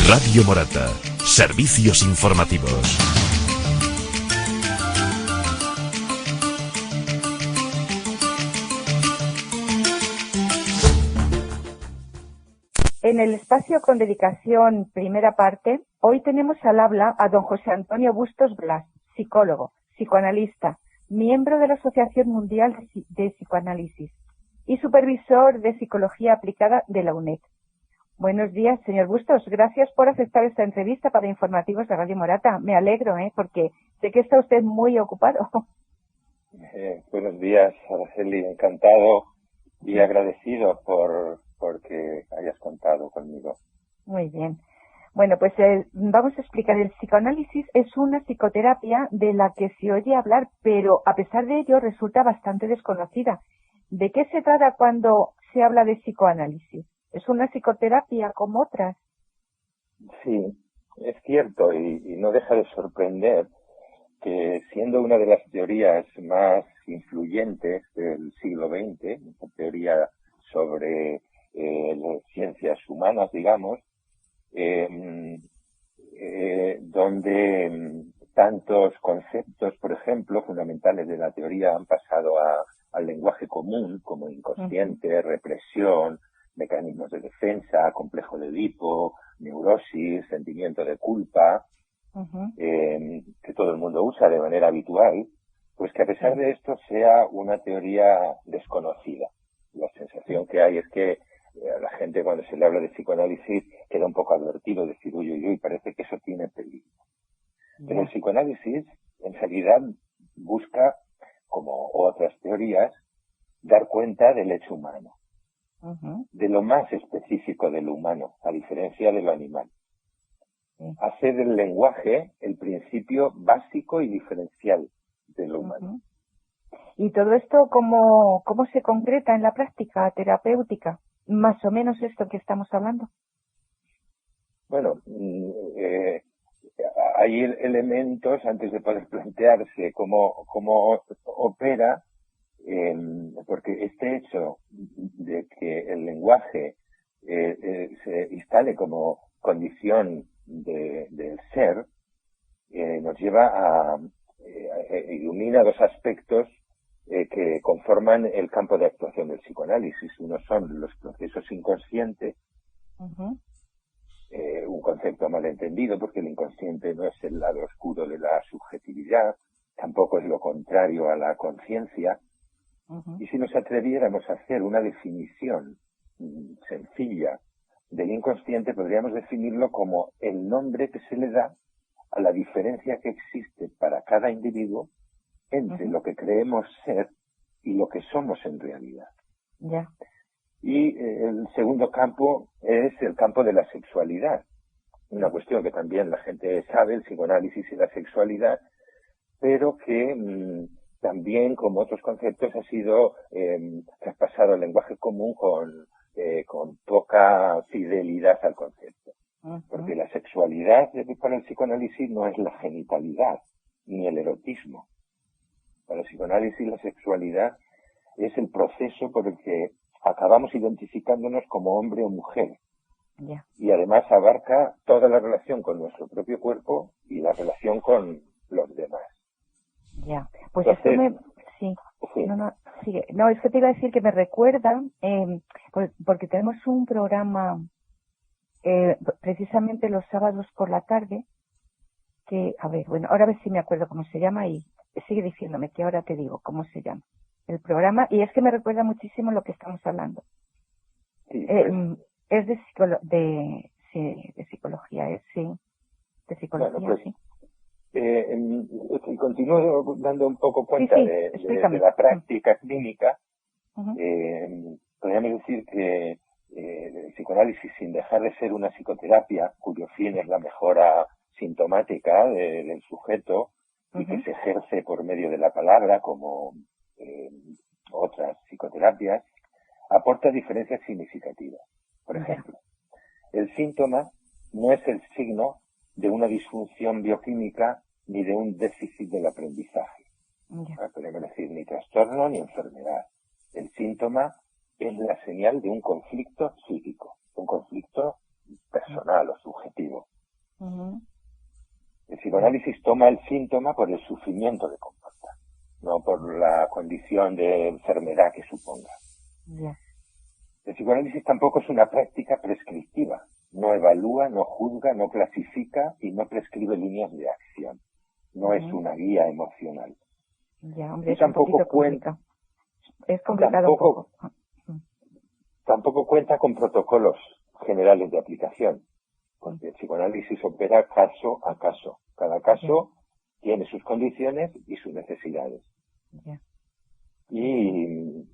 Radio Morata. Servicios informativos. En el espacio con dedicación primera parte, hoy tenemos al habla a don José Antonio Bustos Blas, psicólogo, psicoanalista, miembro de la Asociación Mundial de Psicoanálisis y supervisor de Psicología Aplicada de la UNED. Buenos días, señor Bustos. Gracias por aceptar esta entrevista para Informativos de Radio Morata. Me alegro, porque sé que está usted muy ocupado. Buenos días, Araceli. Encantado y agradecido porque hayas contado conmigo. Muy bien. Bueno, pues vamos a explicar. El psicoanálisis es una psicoterapia de la que se oye hablar, pero a pesar de ello resulta bastante desconocida. ¿De qué se trata cuando se habla de psicoanálisis? ¿Es una psicoterapia como otras? Sí, es cierto y no deja de sorprender que siendo una de las teorías más influyentes del siglo XX, una teoría sobre las ciencias humanas, digamos, donde tantos conceptos, por ejemplo, fundamentales de la teoría han pasado al lenguaje común, como inconsciente, represión, mecanismos de defensa, complejo de Edipo, neurosis, sentimiento de culpa, que todo el mundo usa de manera habitual, pues que a pesar de esto sea una teoría desconocida. La sensación que hay es que a la gente cuando se le habla de psicoanálisis queda un poco advertido, decir, uy, parece que eso tiene peligro. Pero el psicoanálisis en realidad busca, como otras teorías, dar cuenta del hecho humano, de lo más específico de lo humano, a diferencia de lo animal. Hacer del lenguaje el principio básico y diferencial de lo humano. ¿Y todo esto cómo se concreta en la práctica terapéutica? Más o menos esto que estamos hablando. Bueno, hay elementos antes de poder plantearse cómo opera, porque este hecho de que el lenguaje se instale como condición del ser, nos lleva a ilumina dos aspectos que conforman el campo de actuación del psicoanálisis. Uno son los procesos inconscientes, un concepto malentendido porque el inconsciente no es el lado oscuro de la subjetividad, tampoco es lo contrario a la conciencia. Y si nos atreviéramos a hacer una definición sencilla del inconsciente, podríamos definirlo como el nombre que se le da a la diferencia que existe para cada individuo entre lo que creemos ser y lo que somos en realidad. Y el segundo campo es el campo de la sexualidad, una cuestión que también la gente sabe, el psicoanálisis y la sexualidad, pero que también, como otros conceptos, ha sido traspasado al lenguaje común con poca fidelidad al concepto. Porque la sexualidad para el psicoanálisis no es la genitalidad ni el erotismo. Para el psicoanálisis la sexualidad es el proceso por el que acabamos identificándonos como hombre o mujer. Y además abarca toda la relación con nuestro propio cuerpo y la relación con los demás. Pues entonces, esto sí. Sigue. No, es que te iba a decir que me recuerda, porque tenemos un programa precisamente los sábados por la tarde, que, ahora a ver si me acuerdo cómo se llama y sigue diciéndome que ahora te digo cómo se llama el programa, y es que me recuerda muchísimo lo que estamos hablando. Sí, es de psicología, de psicología, bueno, pues, sí. Y continúo dando un poco cuenta de la práctica clínica. Podríamos decir que el psicoanálisis, sin dejar de ser una psicoterapia cuyo fin es la mejora sintomática del sujeto y que se ejerce por medio de la palabra, como otras psicoterapias, aporta diferencias significativas. Por ejemplo, el síntoma no es el signo de una disfunción bioquímica ni de un déficit del aprendizaje. Podemos decir ni trastorno ni enfermedad. El síntoma es la señal de un conflicto psíquico, un conflicto personal o subjetivo. El psicoanálisis toma el síntoma por el sufrimiento que comporta, no por la condición de enfermedad que suponga. El psicoanálisis tampoco es una práctica prescriptiva. No evalúa, no juzga, no clasifica y no prescribe líneas de acción. No es una guía emocional. Hombre, y es tampoco cuenta. Es complicado un poco. Tampoco cuenta con protocolos generales de aplicación, porque el psicoanálisis opera caso a caso. Cada caso tiene sus condiciones y sus necesidades. Y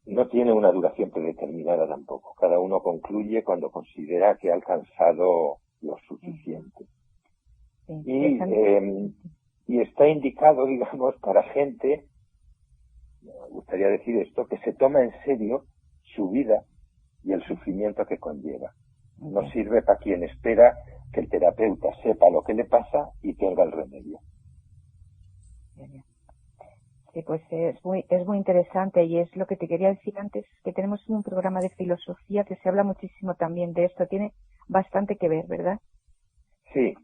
no tiene una duración predeterminada tampoco. Cada uno concluye cuando considera que ha alcanzado lo suficiente. Y está indicado, digamos, para gente, me gustaría decir esto, que se toma en serio su vida y el sufrimiento que conlleva. No sirve para quien espera que el terapeuta sepa lo que le pasa y tenga el remedio. Sí, pues es muy interesante, y es lo que te quería decir antes, que tenemos un programa de filosofía que se habla muchísimo también de esto. Tiene bastante que ver, ¿verdad? Sí.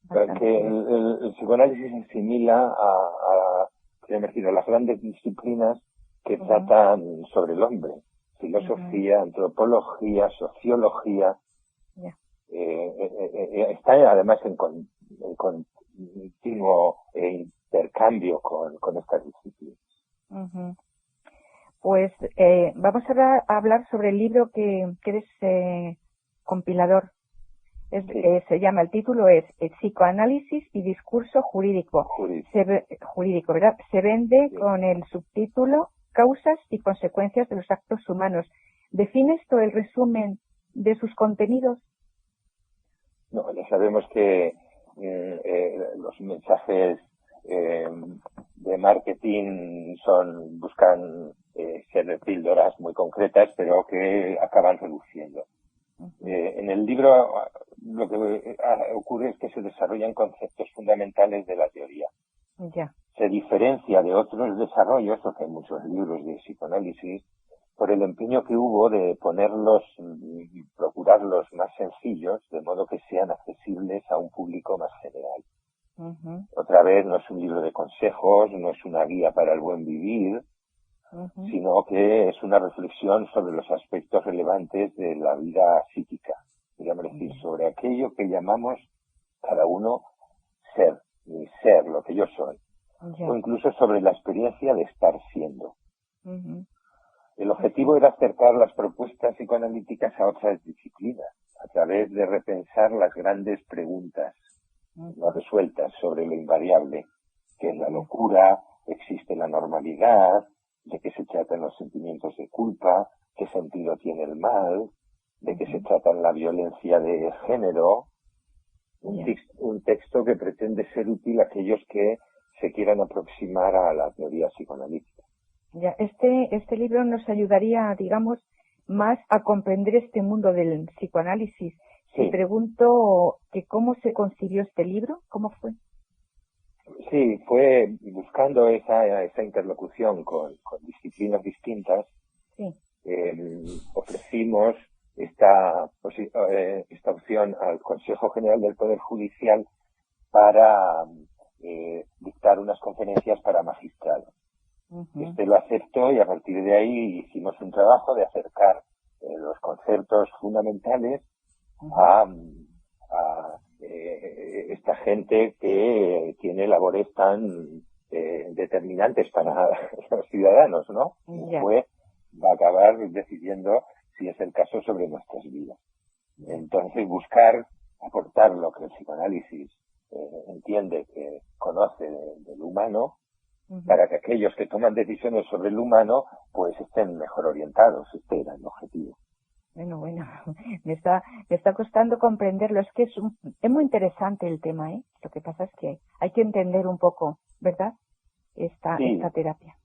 Porque el psicoanálisis se asimila a las grandes disciplinas que tratan sobre el hombre. Filosofía, antropología, sociología. Está además en continuo intercambio con estas disciplinas. Pues vamos a hablar sobre el libro que eres compilador. Se llama, el título es Psicoanálisis y discurso jurídico. Jurídico, ¿verdad? Se vende con el subtítulo Causas y consecuencias de los actos humanos. ¿Define esto el resumen de sus contenidos? No, ya sabemos que los mensajes de marketing buscan ser píldoras muy concretas, pero que acaban reduciendo. En el libro lo que ocurre es que se desarrollan conceptos fundamentales de la teoría. Se diferencia de otros desarrollos, porque hay muchos libros de psicoanálisis, por el empeño que hubo de procurarlos más sencillos, de modo que sean accesibles a un público más general. Otra vez, no es un libro de consejos, no es una guía para el buen vivir, sino que es una reflexión sobre los aspectos relevantes de la vida psíquica, digamos decir, sobre aquello que llamamos cada uno ser, mi ser, lo que yo soy, o incluso sobre la experiencia de estar siendo. El objetivo era acercar las propuestas psicoanalíticas a otras disciplinas, a través de repensar las grandes preguntas no resueltas sobre lo invariable, que es la locura, existe la normalidad, de qué se tratan los sentimientos de culpa, qué sentido tiene el mal, de qué se trata la violencia de género. Un texto que pretende ser útil a aquellos que se quieran aproximar a la teoría psicoanalítica. Este libro nos ayudaría, digamos, más a comprender este mundo del psicoanálisis. Si pregunto que cómo se concibió este libro, ¿cómo fue? Sí, fue buscando esa interlocución con disciplinas distintas. Ofrecimos esta opción al Consejo General del Poder Judicial para dictar unas conferencias para magistrados. Este lo aceptó y a partir de ahí hicimos un trabajo de acercar los conceptos fundamentales a esta gente que tiene labores tan determinantes para los ciudadanos, ¿no? Va a acabar decidiendo si es el caso sobre nuestras vidas. Entonces aportar lo que el psicoanálisis entiende, que conoce del humano, para que aquellos que toman decisiones sobre el humano pues estén mejor orientados. Este era el objetivo. Bueno, me está costando comprenderlo. Es que es muy interesante el tema, ¿eh? Lo que pasa es que hay que entender un poco, ¿verdad? Esta terapia.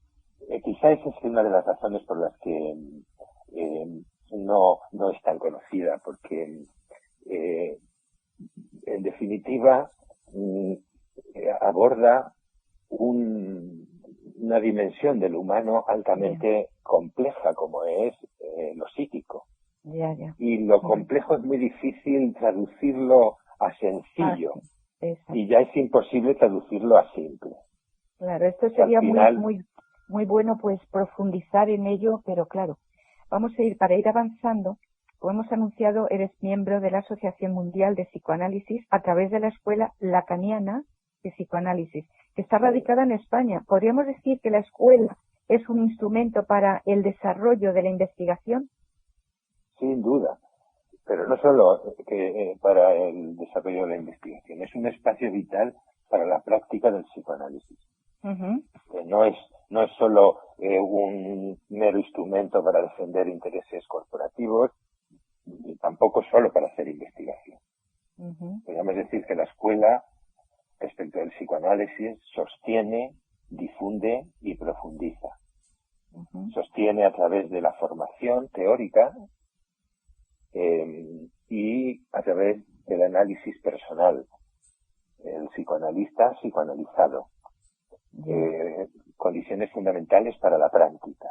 Quizá esa es una de las razones por las que no es tan conocida, porque en definitiva aborda una dimensión del humano altamente compleja, como es lo psíquico. Y lo complejo es muy difícil traducirlo a sencillo. Sí. Y ya es imposible traducirlo a simple. Claro, esto sería final, muy bueno pues profundizar en ello, pero claro, para ir avanzando. Como hemos anunciado, eres miembro de la Asociación Mundial de Psicoanálisis a través de la Escuela Lacaniana de Psicoanálisis, que está radicada en España. ¿Podríamos decir que la escuela es un instrumento para el desarrollo de la investigación? Sin duda, pero no solo para el desarrollo de la investigación, es un espacio vital para la práctica del psicoanálisis. No es solo un mero instrumento para defender intereses corporativos, y tampoco solo para hacer investigación. Podríamos decir que la escuela, respecto al psicoanálisis, sostiene, difunde y profundiza. Sostiene a través de la formación teórica y a través del análisis personal. El psicoanalista psicoanalizado. Condiciones fundamentales para la práctica.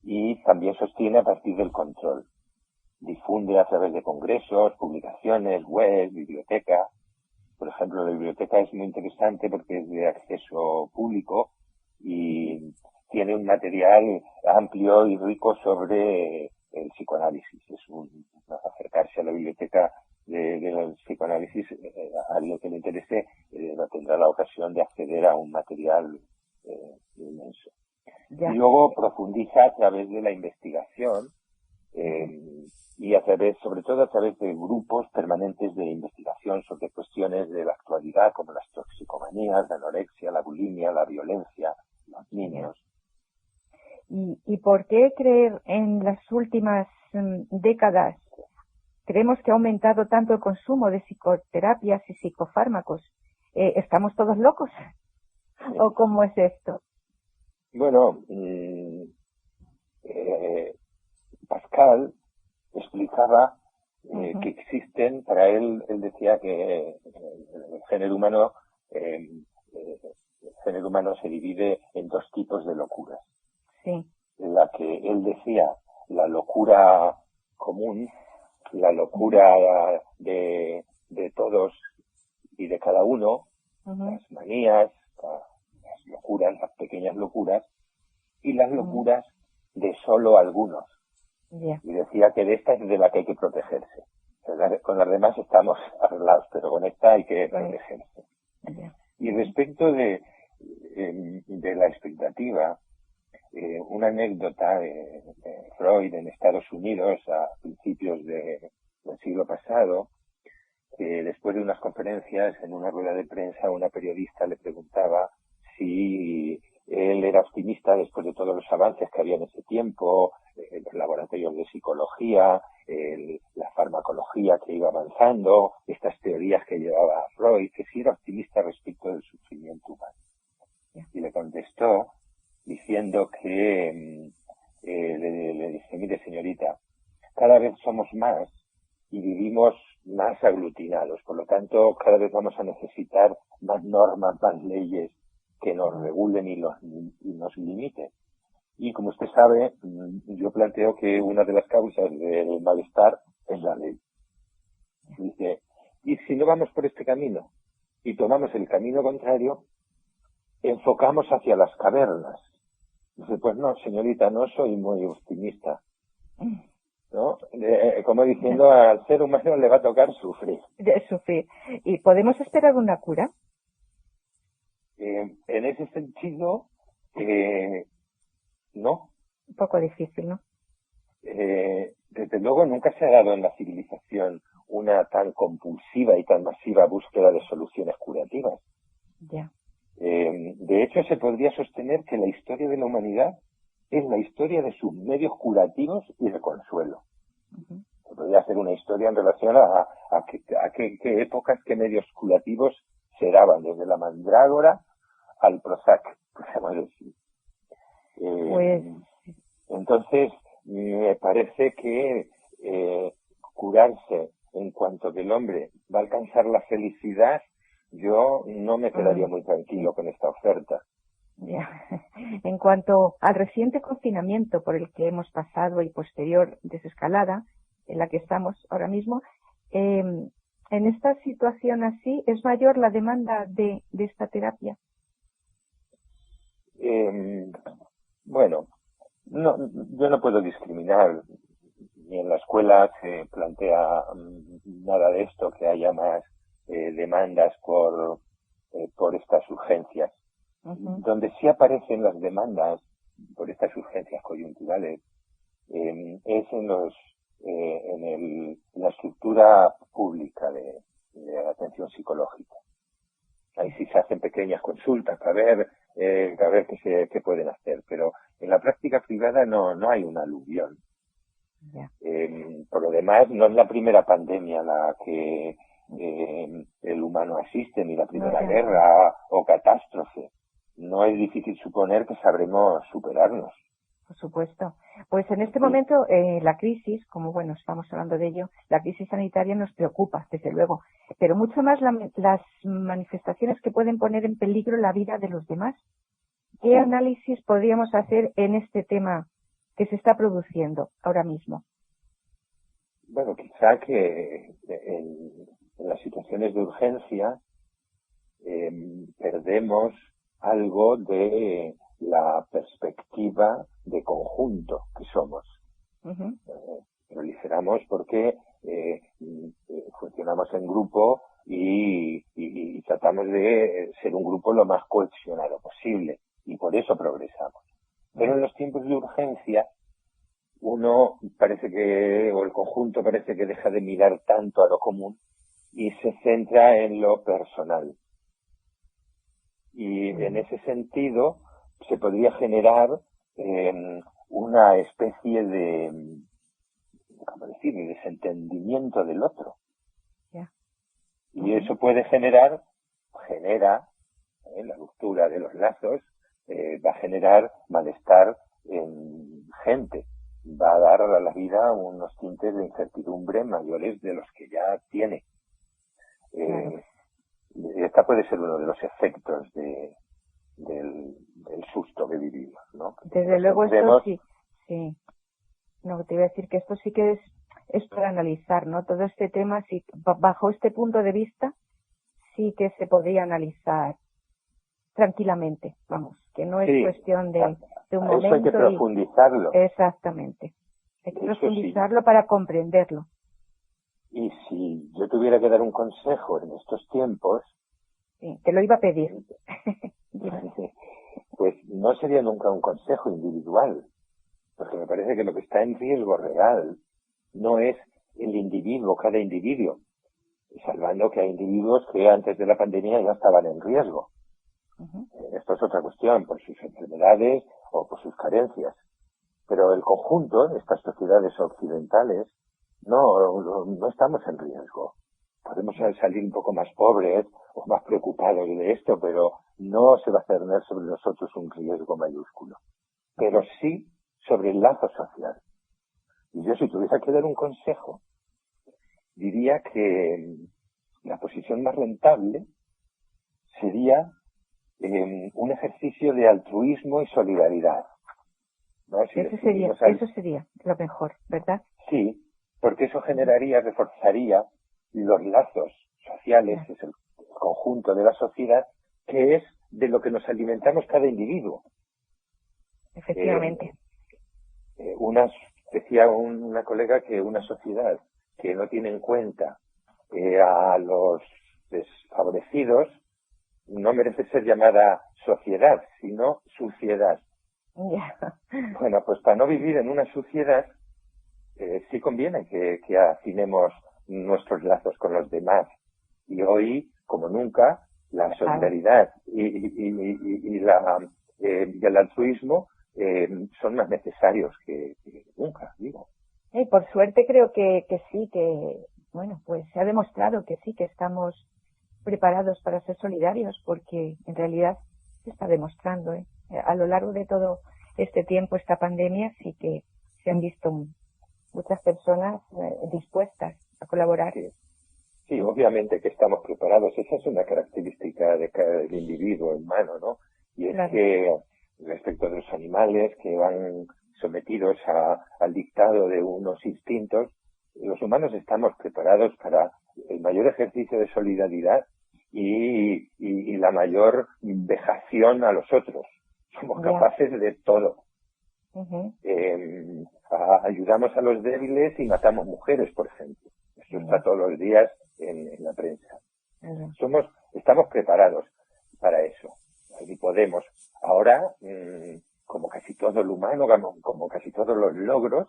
Y también sostiene a partir del control. Difunde a través de congresos, publicaciones, web, biblioteca. Por ejemplo, la biblioteca es muy interesante porque es de acceso público y tiene un material amplio y rico sobre el psicoanálisis. Acercarse a la biblioteca del psicoanálisis, a alguien que le interese, tendrá la ocasión de acceder a un material inmenso. Y luego profundiza a través de la investigación y sobre todo a través de grupos permanentes de investigación sobre cuestiones de la actualidad como las toxicomanías, la anorexia, la bulimia, la violencia, los niños. ¿Y por qué creer en las últimas décadas creemos que ha aumentado tanto el consumo de psicoterapias y psicofármacos? ¿Estamos todos locos? ¿O cómo es esto? Bueno, Pascal explicaba que existen, para él decía que el género humano se divide en dos tipos de locuras. Sí. La que él decía, la locura común, la locura de todos y de cada uno, las manías, las locuras, las pequeñas locuras, y las locuras de solo algunos. Y decía que de esta es de la que hay que protegerse. Con las demás estamos arreglados, pero con esta hay que protegerse. Y respecto de la expectativa, una anécdota de Freud en Estados Unidos a principios del siglo pasado, que después de unas conferencias en una rueda de prensa una periodista le preguntaba si él era optimista después de todos los avances que había en ese tiempo, los laboratorios de psicología, la farmacología que iba avanzando, estas teorías que llevaba Freud, que si era optimista respecto del sufrimiento humano. Y le contestó diciendo que le dice, mire señorita, cada vez somos más y vivimos más aglutinados, por lo tanto cada vez vamos a necesitar más normas, más leyes que nos regulen y nos limiten. Y como usted sabe, yo planteo que una de las causas del malestar es la ley. Dice, y si no vamos por este camino y tomamos el camino contrario, enfocamos hacia las cavernas. Dice, pues no, señorita, no soy muy optimista. ¿No? Como diciendo, al ser humano le va a tocar sufrir. Sufrir. ¿Y podemos esperar una cura? En ese sentido, no. Un poco difícil, ¿no? Desde luego nunca se ha dado en la civilización una tan compulsiva y tan masiva búsqueda de soluciones curativas. Ya. De hecho, se podría sostener que la historia de la humanidad es la historia de sus medios curativos y de consuelo. Se podría hacer una historia en relación a qué épocas, qué medios curativos se daban, desde la mandrágora al Prozac, podemos decir. Entonces, me parece que curarse en cuanto que el hombre va a alcanzar la felicidad, yo no me quedaría muy tranquilo con esta oferta. Ya. En cuanto al reciente confinamiento por el que hemos pasado y posterior desescalada en la que estamos ahora mismo, en esta situación así es mayor la demanda de esta terapia. Bueno, no, yo no puedo discriminar, ni en la escuela se plantea nada de esto, que haya más demandas por estas urgencias. Uh-huh. Donde sí aparecen las demandas por estas urgencias coyunturales es en la estructura pública de atención psicológica. Ahí sí se hacen pequeñas consultas para ver qué pueden hacer, pero en la práctica privada no hay una aluvión. Yeah. Por lo demás, no es la primera pandemia la que el humano asiste, ni la primera guerra o catástrofe. No es difícil suponer que sabremos superarnos. Por supuesto. Pues en este momento la crisis, como bueno, estamos hablando de ello, la crisis sanitaria nos preocupa, desde luego, pero mucho más las manifestaciones que pueden poner en peligro la vida de los demás. ¿Qué análisis podríamos hacer en este tema que se está produciendo ahora mismo? Bueno, quizá que en las situaciones de urgencia perdemos algo de la perspectiva de conjunto que somos. Uh-huh. Proliferamos porque funcionamos en grupo y tratamos de ser un grupo lo más cohesionado posible, y por eso progresamos. Pero en los tiempos de urgencia uno parece que, o el conjunto parece que deja de mirar tanto a lo común y se centra en lo personal. Y en ese sentido se podría generar una especie de, ¿cómo decir?, de desentendimiento del otro. Yeah. Y eso puede genera la ruptura de los lazos, va a generar malestar en gente, va a dar a la vida unos tintes de incertidumbre mayores de los que ya tiene. Esta puede ser uno de los efectos del susto que vivimos, ¿no? Desde luego esto sí. No, te iba a decir que esto sí que es para analizar, ¿no? Todo este tema, sí, bajo este punto de vista, sí que se podría analizar tranquilamente, vamos, que no es cuestión de un momento. Eso hay que profundizarlo. Exactamente. Hay que profundizarlo para comprenderlo. Y si yo tuviera que dar un consejo en estos tiempos... Sí, te lo iba a pedir. Pues no sería nunca un consejo individual, porque me parece que lo que está en riesgo real no es el individuo, cada individuo, salvando que hay individuos que antes de la pandemia ya estaban en riesgo. Uh-huh. Esto es otra cuestión, por sus enfermedades o por sus carencias. Pero el conjunto de estas sociedades occidentales no estamos en riesgo. Podemos salir un poco más pobres o más preocupados de esto, pero no se va a cerner sobre nosotros un riesgo mayúsculo. Pero sí sobre el lazo social. Y yo, si tuviera que dar un consejo, diría que la posición más rentable sería un ejercicio de altruismo y solidaridad, ¿no? Eso sería lo mejor, ¿verdad? Sí, porque eso reforzaría los lazos sociales, que es el conjunto de la sociedad, que es de lo que nos alimentamos cada individuo. Efectivamente. Decía una colega que una sociedad que no tiene en cuenta a los desfavorecidos no merece ser llamada sociedad, sino suciedad. Yeah. Bueno, pues para no vivir en una suciedad, sí conviene que afinemos nuestros lazos con los demás. Y hoy, como nunca, la solidaridad y el altruismo son más necesarios que nunca, digo. Y por suerte creo que sí, que bueno, pues se ha demostrado que sí, que estamos preparados para ser solidarios, porque en realidad se está demostrando, a lo largo de todo este tiempo, esta pandemia, sí que se han visto muchas personas dispuestas a colaborar. Sí, obviamente que estamos preparados. Esa es una característica del individuo humano, ¿no? Y es que respecto a los animales que van sometidos al dictado de unos instintos, los humanos estamos preparados para el mayor ejercicio de solidaridad y la mayor vejación a los otros. Somos capaces de todo. Ayudamos a los débiles y matamos mujeres, por ejemplo. Esto está todos los días en la prensa. Estamos preparados para eso. Y podemos. Ahora, como casi todo lo humano, como casi todos los logros,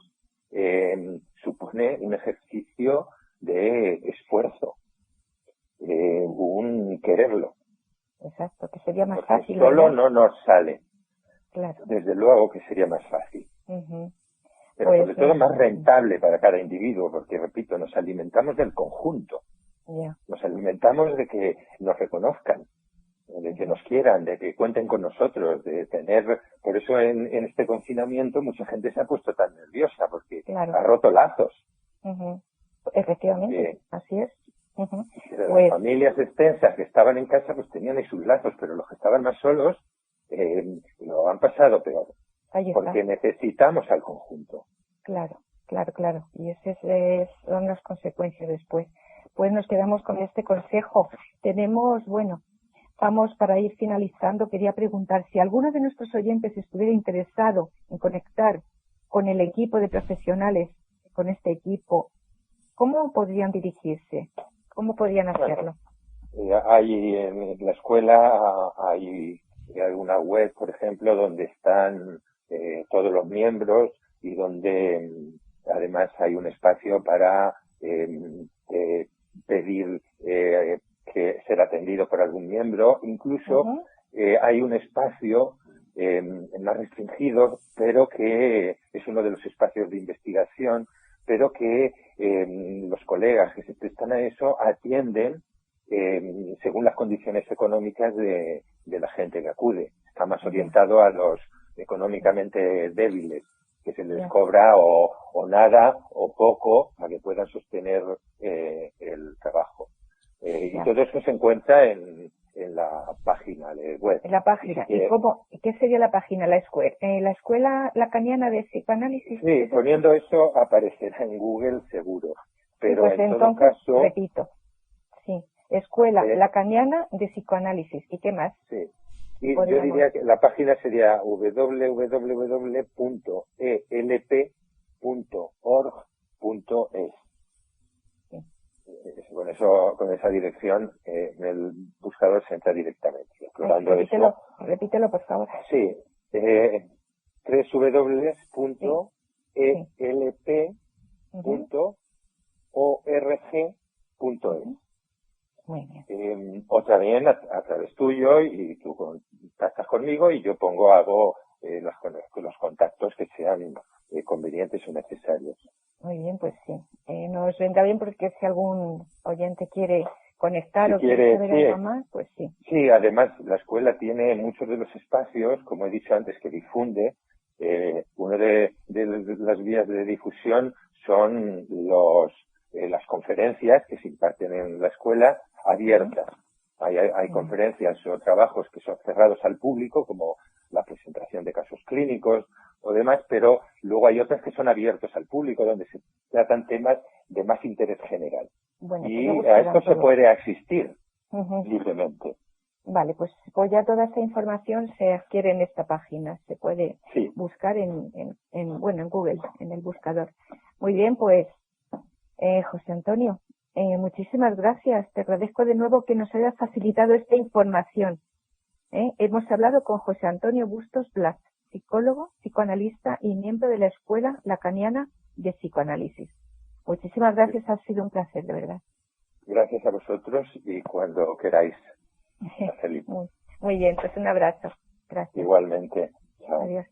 supone un ejercicio de esfuerzo, un quererlo. Exacto, que sería más porque fácil. Solo ¿verdad? no nos sale. Claro. Desde luego que sería más fácil. Pero Pues, sobre todo más rentable para cada individuo, porque, repito, nos alimentamos del conjunto. Nos alimentamos de que nos reconozcan, de que nos quieran, de que cuenten con nosotros, de tener... Por eso en este confinamiento mucha gente se ha puesto tan nerviosa, porque ha roto lazos. Efectivamente, así es. Las familias extensas que estaban en casa pues tenían ahí sus lazos, pero los que estaban más solos lo han pasado peor. Porque necesitamos al conjunto. Claro. Y esas son las consecuencias después. Pues nos quedamos con este consejo. Vamos para ir finalizando. Quería preguntar si alguno de nuestros oyentes estuviera interesado en conectar con el equipo de profesionales, con este equipo, ¿cómo podrían dirigirse? ¿Cómo podrían hacerlo? Hay en la escuela hay una web, por ejemplo, donde están todos los miembros y donde además hay un espacio para pedir que ser atendido por algún miembro. Incluso hay un espacio más restringido, pero que es uno de los espacios de investigación, pero que los colegas que se prestan a eso atienden según las condiciones económicas de la gente que acude. Está más orientado a los económicamente débiles, que se les cobra o nada o poco para que puedan sostener el trabajo. Y todo eso se encuentra en la página de web. En la página. ¿Y qué sería la página? ¿La escuela lacaniana de psicoanálisis? Sí, poniendo eso aparecerá en Google seguro. Pero pues en todo caso... Repito. Sí. Escuela lacaniana de psicoanálisis. ¿Y qué más? Sí. Y yo diría que la página sería www.elp.org.es. Con esa dirección en el buscador se entra directamente. Repítelo, por favor. Sí. www.elp.org.es. Muy bien. O también a través tuyo, y tú contactas conmigo y yo hago los contactos que sean convenientes o necesarios. Muy bien, pues sí. Nos vendrá bien porque si algún oyente quiere conectar o quiere saber algo más, pues sí. Sí, además la escuela tiene muchos de los espacios, como he dicho antes, que difunde. Una de las vías de difusión son las conferencias que se imparten en la escuela abiertas. Hay conferencias o trabajos que son cerrados al público, como la presentación de casos clínicos o demás, pero luego hay otras que son abiertos al público, donde se tratan temas de más interés general. Y a esto se puede asistir libremente. Vale, pues ya toda esta información se adquiere en esta página, se puede buscar en Google, en el buscador. Muy bien, pues José Antonio, muchísimas gracias. Te agradezco de nuevo que nos hayas facilitado esta información. Hemos hablado con José Antonio Bustos Blas, psicólogo, psicoanalista y miembro de la Escuela Lacaniana de Psicoanálisis. Muchísimas gracias, ha sido un placer, de verdad. Gracias a vosotros y cuando queráis. Muy bien, pues un abrazo. Gracias. Igualmente. Chao. Adiós.